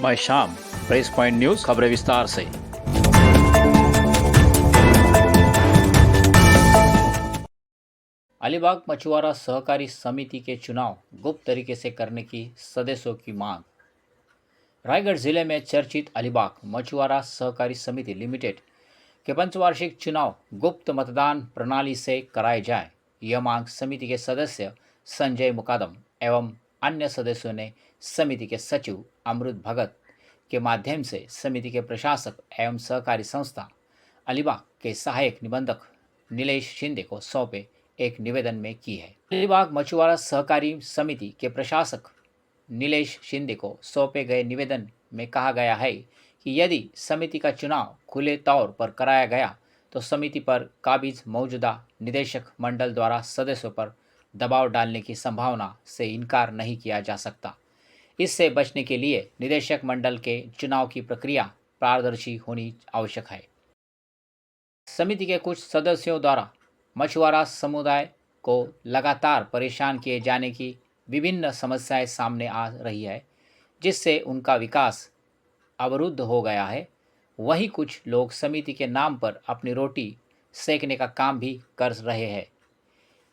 मैं शाम, press point news खबरें विस्तार से। अलीबाग मछुआरा सहकारी समिति के चुनाव गुप्त तरीके से करने की सदस्यों की मांग। रायगढ़ जिले में चर्चित अलीबाग मछुआरा सहकारी समिति लिमिटेड के पंचवार्षिक चुनाव गुप्त मतदान प्रणाली से कराए जाए, यह मांग समिति के सदस्य संजय मुकादम एवं अन्य सदस्यों ने समिति के सचिव अमृत भगत के माध्यम से समिति के प्रशासक एवं सहकारी संस्था अलीबाग के सहायक निबंधक नीलेश शिंदे को सौंपे एक निवेदन में की है। अलीबाग मछुआरा सहकारी समिति के प्रशासक नीलेश शिंदे को सौंपे गए निवेदन में कहा गया है कि यदि समिति का चुनाव खुले तौर पर कराया गया तो समिति पर काबिज मौजूदा निदेशक मंडल द्वारा सदस्यों पर दबाव डालने की संभावना से इनकार नहीं किया जा सकता। इससे बचने के लिए निदेशक मंडल के चुनाव की प्रक्रिया पारदर्शी होनी आवश्यक है। समिति के कुछ सदस्यों द्वारा मछुआरा समुदाय को लगातार परेशान किए जाने की विभिन्न समस्याएं सामने आ रही है, जिससे उनका विकास अवरुद्ध हो गया है। वहीं कुछ लोग समिति के नाम पर अपनी रोटी सेकने का काम भी कर रहे हैं।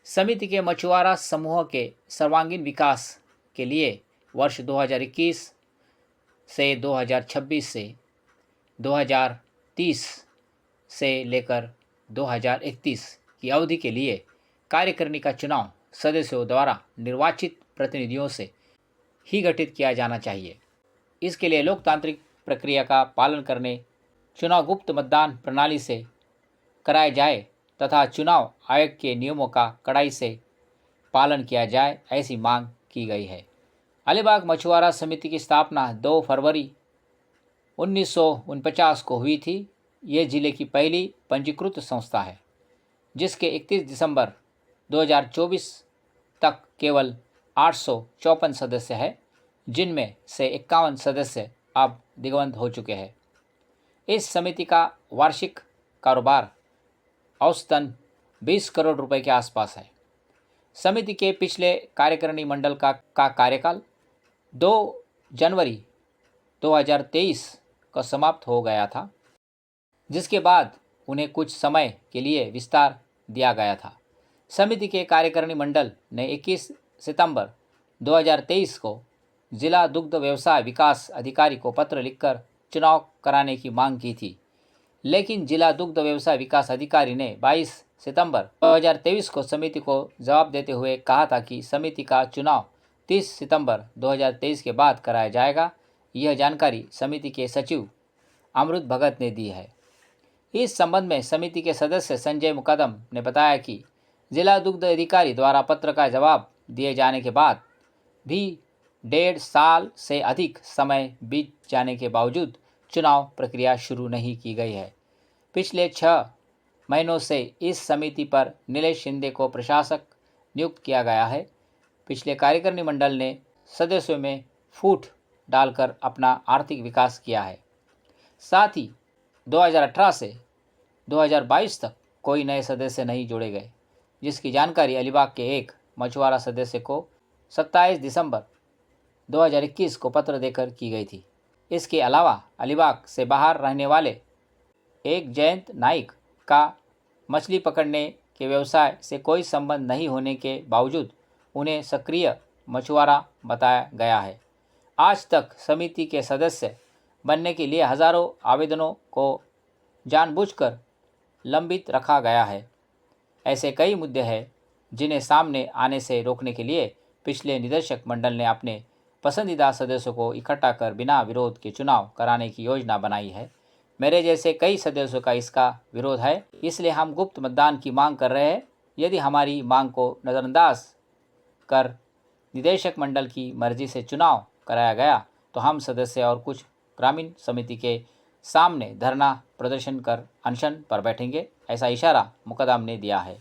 समिति के मछुआरा समूह के सर्वांगीण विकास के लिए वर्ष 2021 से 2026 से 2030 से लेकर 2031 की अवधि के लिए कार्यकारिणी का चुनाव सदस्यों द्वारा निर्वाचित प्रतिनिधियों से ही गठित किया जाना चाहिए। इसके लिए लोकतांत्रिक प्रक्रिया का पालन करने चुनाव गुप्त मतदान प्रणाली से कराए जाए तथा चुनाव आयोग के नियमों का कड़ाई से पालन किया जाए, ऐसी मांग की गई है। अलीबाग मछुआरा समिति की स्थापना 2 फरवरी 1949 को हुई थी। ये जिले की पहली पंजीकृत संस्था है, जिसके 31 दिसंबर 2024 तक केवल 854 सदस्य हैं, जिनमें से 51 सदस्य अब दिग्वंत हो चुके हैं। इस समिति का वार्षिक कारोबार औसतन 20 करोड़ रुपए के आसपास है। समिति के पिछले कार्यकारिणी मंडल का कार्यकाल 2 जनवरी 2023 को समाप्त हो गया था, जिसके बाद उन्हें कुछ समय के लिए विस्तार दिया गया था। समिति के कार्यकारिणी मंडल ने 21 सितंबर 2023 को जिला दुग्ध व्यवसाय विकास अधिकारी को पत्र लिखकर चुनाव कराने की मांग की थी, लेकिन जिला दुग्ध व्यवसाय विकास अधिकारी ने 22 सितंबर 2023 को समिति को जवाब देते हुए कहा था कि समिति का चुनाव 30 सितंबर 2023 के बाद कराया जाएगा। यह जानकारी समिति के सचिव अमृत भगत ने दी है। इस संबंध में समिति के सदस्य संजय मुकदम ने बताया कि जिला दुग्ध अधिकारी द्वारा पत्र का जवाब दिए जाने के बाद भी 1.5 साल से अधिक समय बीत जाने के बावजूद चुनाव प्रक्रिया शुरू नहीं की गई है। पिछले 6 महीनों से इस समिति पर नीलेश शिंदे को प्रशासक नियुक्त किया गया है। पिछले कार्यकारिणी मंडल ने सदस्यों में फूट डालकर अपना आर्थिक विकास किया है। साथ ही 2018 से 2022 तक कोई नए सदस्य नहीं जोड़े गए, जिसकी जानकारी अलीबाग के एक मछुआरा सदस्य को 27 दिसंबर 2021 को पत्र देकर की गई थी। इसके अलावा अलीबाग से बाहर रहने वाले एक जयंत नाइक का मछली पकड़ने के व्यवसाय से कोई संबंध नहीं होने के बावजूद उन्हें सक्रिय मछुआरा बताया गया है। आज तक समिति के सदस्य बनने के लिए हजारों आवेदनों को जानबूझकर लंबित रखा गया है। ऐसे कई मुद्दे हैं जिन्हें सामने आने से रोकने के लिए पिछले निदेशक मंडल ने अपने पसंदीदा सदस्यों को इकट्ठा कर बिना विरोध के चुनाव कराने की योजना बनाई है। मेरे जैसे कई सदस्यों का इसका विरोध है, इसलिए हम गुप्त मतदान की मांग कर रहे हैं। यदि हमारी मांग को नज़रअंदाज कर निदेशक मंडल की मर्जी से चुनाव कराया गया तो हम सदस्य और कुछ ग्रामीण समिति के सामने धरना प्रदर्शन कर अनशन पर बैठेंगे, ऐसा इशारा मुकदम ने दिया है।